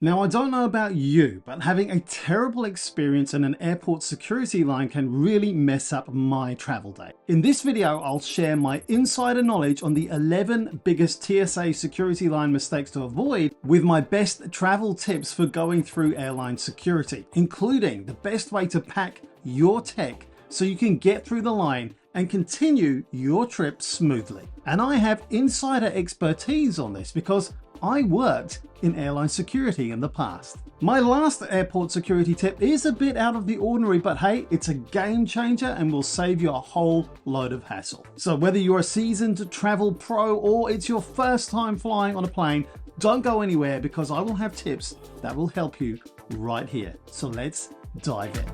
Now, I don't know about you, but having a terrible experience in an airport security line can really mess up my travel day. In this video, I'll share my insider knowledge on the 11 biggest TSA security line mistakes to avoid with my best travel tips for going through airline security, including the best way to pack your tech so you can get through the line and continue your trip smoothly. And I have insider expertise on this because I worked in airline security in the past. My last airport security tip is a bit out of the ordinary, but hey, it's a game changer and will save you a whole load of hassle. So whether you're a seasoned travel pro or it's your first time flying on a plane, don't go anywhere because I will have tips that will help you right here. So let's dive in.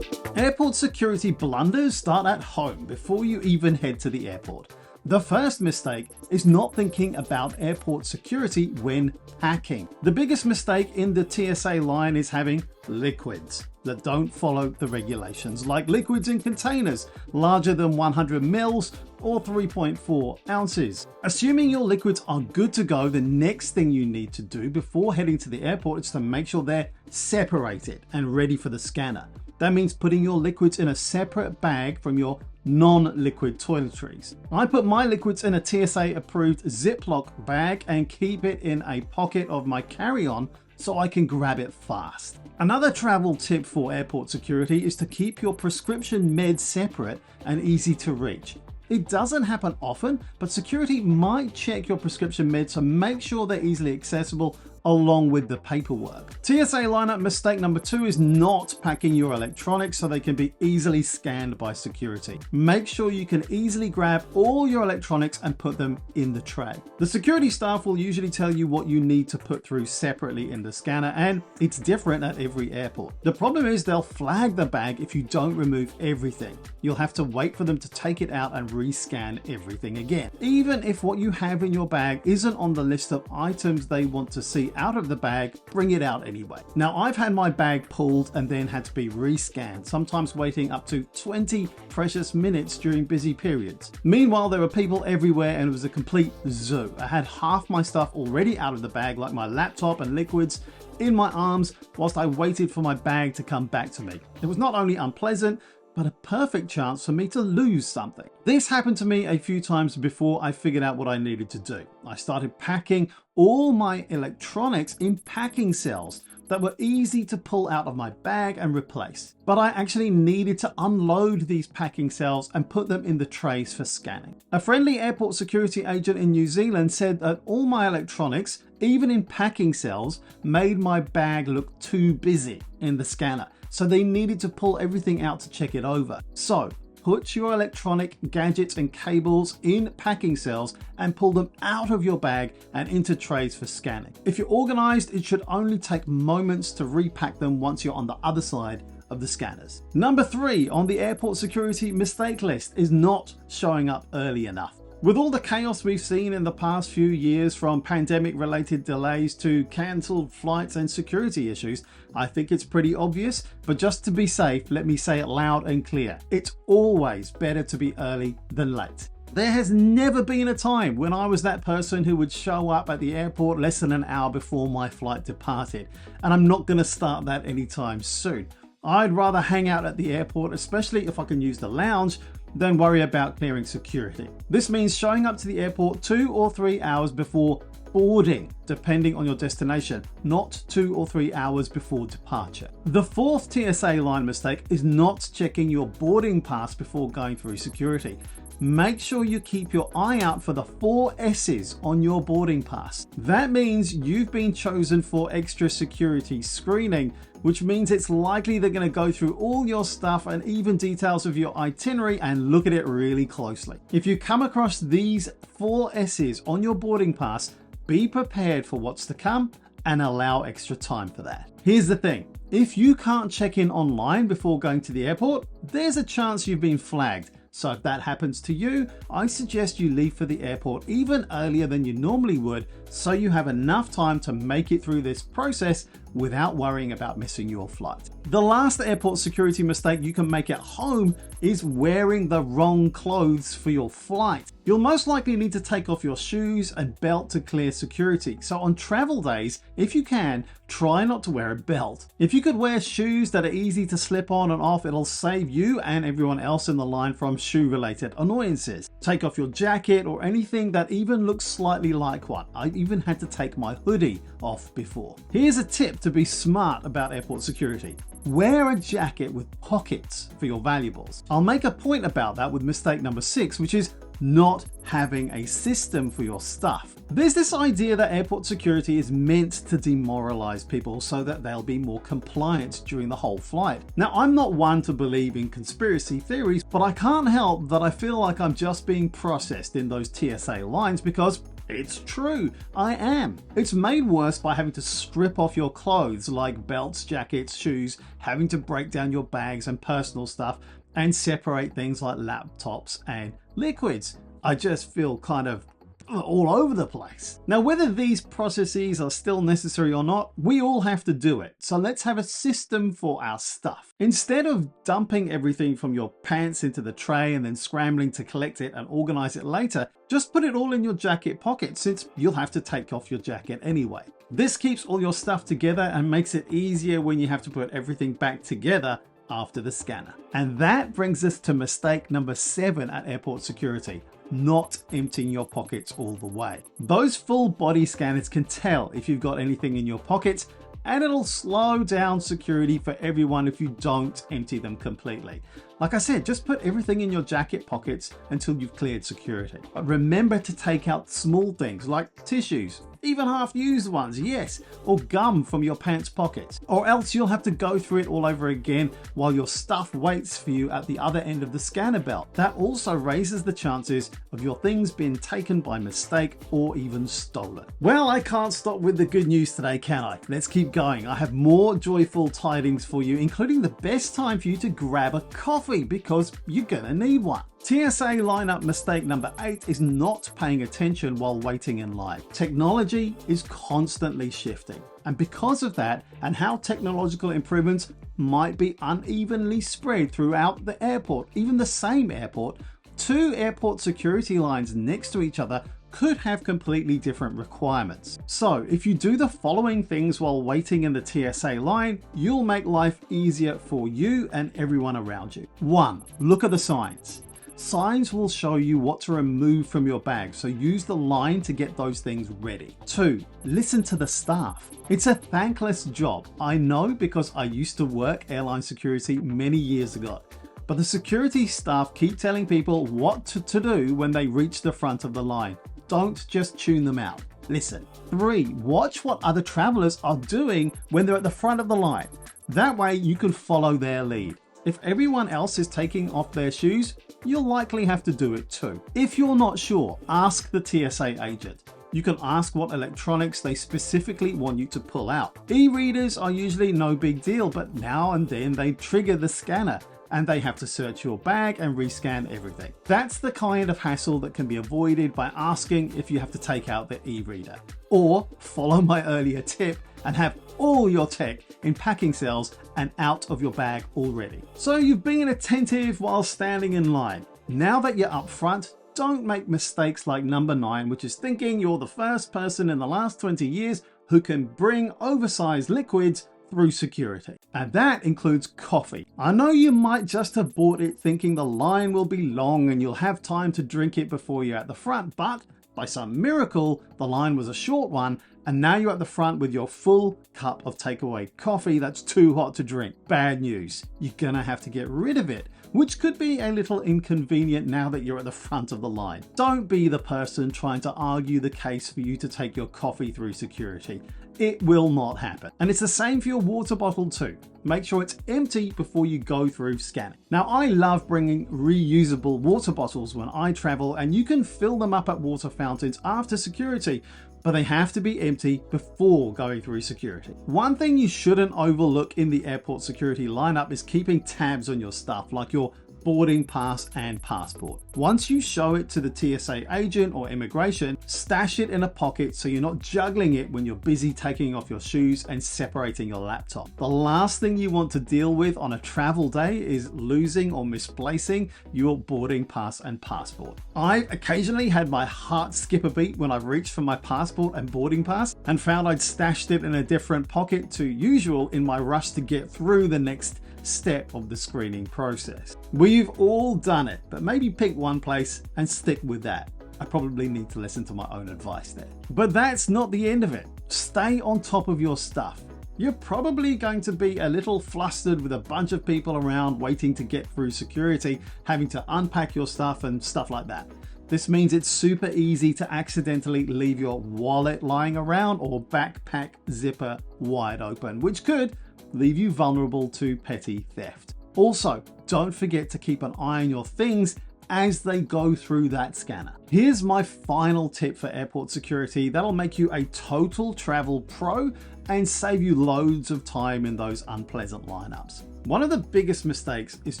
Airport security blunders start at home before you even head to the airport. The first mistake is not thinking about airport security when packing. The biggest mistake in the TSA line is having liquids that don't follow the regulations, like liquids in containers larger than 100 mils or 3.4 ounces. Assuming your liquids are good to go, the next thing you need to do before heading to the airport is to make sure they're separated and ready for the scanner. That means putting your liquids in a separate bag from your non-liquid toiletries. I put my liquids in a TSA approved Ziploc bag and keep it in a pocket of my carry-on so I can grab it fast. Another travel tip for airport security is to keep your prescription meds separate and easy to reach. It doesn't happen often, but security might check your prescription meds, so make sure they're easily accessible along with the paperwork. TSA lineup mistake number 2 is not packing your electronics so they can be easily scanned by security. Make sure you can easily grab all your electronics and put them in the tray. The security staff will usually tell you what you need to put through separately in the scanner, and it's different at every airport. The problem is they'll flag the bag if you don't remove everything. You'll have to wait for them to take it out and rescan everything again. Even if what you have in your bag isn't on the list of items they want to see out of the bag, bring it out anyway. Now, I've had my bag pulled and then had to be rescanned, sometimes waiting up to 20 precious minutes during busy periods. Meanwhile, there were people everywhere and it was a complete zoo. I had half my stuff already out of the bag, like my laptop and liquids, in my arms whilst I waited for my bag to come back to me. It was not only unpleasant, but a perfect chance for me to lose something. This happened to me a few times before I figured out what I needed to do. I started packing all my electronics in packing cells that were easy to pull out of my bag and replace. But I actually needed to unload these packing cells and put them in the trays for scanning. A friendly airport security agent in New Zealand said that all my electronics, even in packing cells, made my bag look too busy in the scanner. So they needed to pull everything out to check it over. So put your electronic gadgets and cables in packing cells and pull them out of your bag and into trays for scanning. If you're organized, it should only take moments to repack them once you're on the other side of the scanners. Number 3 on the airport security mistake list is not showing up early enough. With all the chaos we've seen in the past few years, from pandemic related delays to cancelled flights and security issues, I think it's pretty obvious, but just to be safe, let me say it loud and clear. It's always better to be early than late. There has never been a time when I was that person who would show up at the airport less than an hour before my flight departed, and I'm not going to start that anytime soon. I'd rather hang out at the airport, especially if I can use the lounge, than worry about clearing security. This means showing up to the airport 2 or 3 hours before boarding, depending on your destination, not 2 or 3 hours before departure. The fourth TSA line mistake is not checking your boarding pass before going through security. Make sure you keep your eye out for the 4 S's on your boarding pass. That means you've been chosen for extra security screening, which means it's likely they're going to go through all your stuff and even details of your itinerary and look at it really closely. If you come across these 4 S's on your boarding pass, be prepared for what's to come and allow extra time for that. Here's the thing. If you can't check in online before going to the airport, there's a chance you've been flagged. So if that happens to you, I suggest you leave for the airport even earlier than you normally would, so you have enough time to make it through this process without worrying about missing your flight. The last airport security mistake you can make at home is wearing the wrong clothes for your flight. You'll most likely need to take off your shoes and belt to clear security. So on travel days, if you can, try not to wear a belt. If you could wear shoes that are easy to slip on and off, it'll save you and everyone else in the line from shoe-related annoyances. Take off your jacket or anything that even looks slightly like one. I even had to take my hoodie off before. Here's a tip to be smart about airport security. Wear a jacket with pockets for your valuables. I'll make a point about that with mistake number 6, which is not having a system for your stuff. There's this idea that airport security is meant to demoralize people so that they'll be more compliant during the whole flight. Now, I'm not one to believe in conspiracy theories, but I can't help that I feel like I'm just being processed in those TSA lines because it's true, I am. It's made worse by having to strip off your clothes like belts, jackets, shoes, having to break down your bags and personal stuff and separate things like laptops and liquids. I just feel kind of all over the place. Now, whether these processes are still necessary or not, we all have to do it. So let's have a system for our stuff. Instead of dumping everything from your pants into the tray and then scrambling to collect it and organize it later, just put it all in your jacket pocket since you'll have to take off your jacket anyway. This keeps all your stuff together and makes it easier when you have to put everything back together after the scanner. And that brings us to mistake number 7 at airport security: not emptying your pockets all the way. Those full body scanners can tell if you've got anything in your pockets, and it'll slow down security for everyone if you don't empty them completely. Like I said, just put everything in your jacket pockets until you've cleared security. But remember to take out small things like tissues, even half-used ones, yes, or gum from your pants pockets, or else you'll have to go through it all over again while your stuff waits for you at the other end of the scanner belt. That also raises the chances of your things being taken by mistake or even stolen. Well, I can't stop with the good news today, can I? Let's keep going. I have more joyful tidings for you, including the best time for you to grab a coffee because you're gonna need one. TSA lineup mistake number 8 is not paying attention while waiting in line. Technology is constantly shifting, and because of that and how technological improvements might be unevenly spread throughout the airport, even the same airport, 2 airport security lines next to each other could have completely different requirements. So if you do the following things while waiting in the TSA line, you'll make life easier for you and everyone around you. 1. Look at the signs. Signs will show you what to remove from your bag, so use the line to get those things ready. 2. Listen to the staff. It's a thankless job. I know because I used to work airline security many years ago. But the security staff keep telling people what to do when they reach the front of the line. Don't just tune them out. Listen. 3. Watch what other travelers are doing when they're at the front of the line. That way you can follow their lead. If everyone else is taking off their shoes, you'll likely have to do it too. If you're not sure, ask the TSA agent. You can ask what electronics they specifically want you to pull out. E-readers are usually no big deal, but now and then they trigger the scanner and they have to search your bag and rescan everything. That's the kind of hassle that can be avoided by asking if you have to take out the e-reader. Or follow my earlier tip and have all your tech in packing cells and out of your bag already. So you've been attentive while standing in line. Now that you're up front, don't make mistakes like number 9, which is thinking you're the first person in the last 20 years who can bring oversized liquids through security. And that includes coffee. I know you might just have bought it thinking the line will be long and you'll have time to drink it before you're at the front, but by some miracle, the line was a short one, and now you're at the front with your full cup of takeaway coffee that's too hot to drink. Bad news. You're gonna have to get rid of it, which could be a little inconvenient now that you're at the front of the line. Don't be the person trying to argue the case for you to take your coffee through security. It will not happen. And it's the same for your water bottle too. Make sure it's empty before you go through scanning. Now, I love bringing reusable water bottles when I travel, and you can fill them up at water fountains after security, but they have to be empty before going through security. One thing you shouldn't overlook in the airport security lineup is keeping tabs on your stuff, like your boarding pass and passport. Once you show it to the TSA agent or immigration, stash it in a pocket so you're not juggling it when you're busy taking off your shoes and separating your laptop. The last thing you want to deal with on a travel day is losing or misplacing your boarding pass and passport. I've occasionally had my heart skip a beat when I've reached for my passport and boarding pass and found I'd stashed it in a different pocket to usual in my rush to get through the next step of the screening process. We've all done it, but maybe pick one place and stick with that. I probably need to listen to my own advice there. But that's not the end of it. Stay on top of your stuff. You're probably going to be a little flustered with a bunch of people around waiting to get through security, having to unpack your stuff and stuff like that. This means it's super easy to accidentally leave your wallet lying around or backpack zipper wide open, which could leave you vulnerable to petty theft. Also, don't forget to keep an eye on your things as they go through that scanner. Here's my final tip for airport security that'll make you a total travel pro and save you loads of time in those unpleasant lineups. One of the biggest mistakes is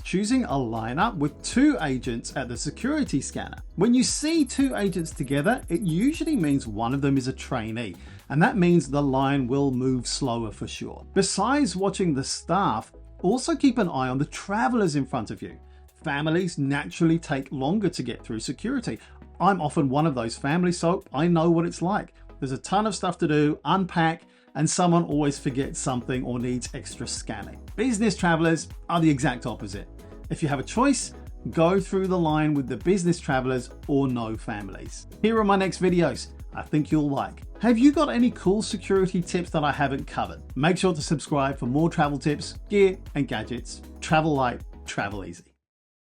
choosing a lineup with 2 agents at the security scanner. When you see 2 agents together, it usually means one of them is a trainee, and that means the line will move slower for sure. Besides watching the staff, also keep an eye on the travelers in front of you. Families naturally take longer to get through security. I'm often one of those families, so I know what it's like. There's a ton of stuff to do, unpack, and someone always forgets something or needs extra scanning. Business travelers are the exact opposite. If you have a choice, go through the line with the business travelers or no families. Here are my next videos I think you'll like. Have you got any cool security tips that I haven't covered? Make sure to subscribe for more travel tips, gear, and gadgets. Travel light, travel easy.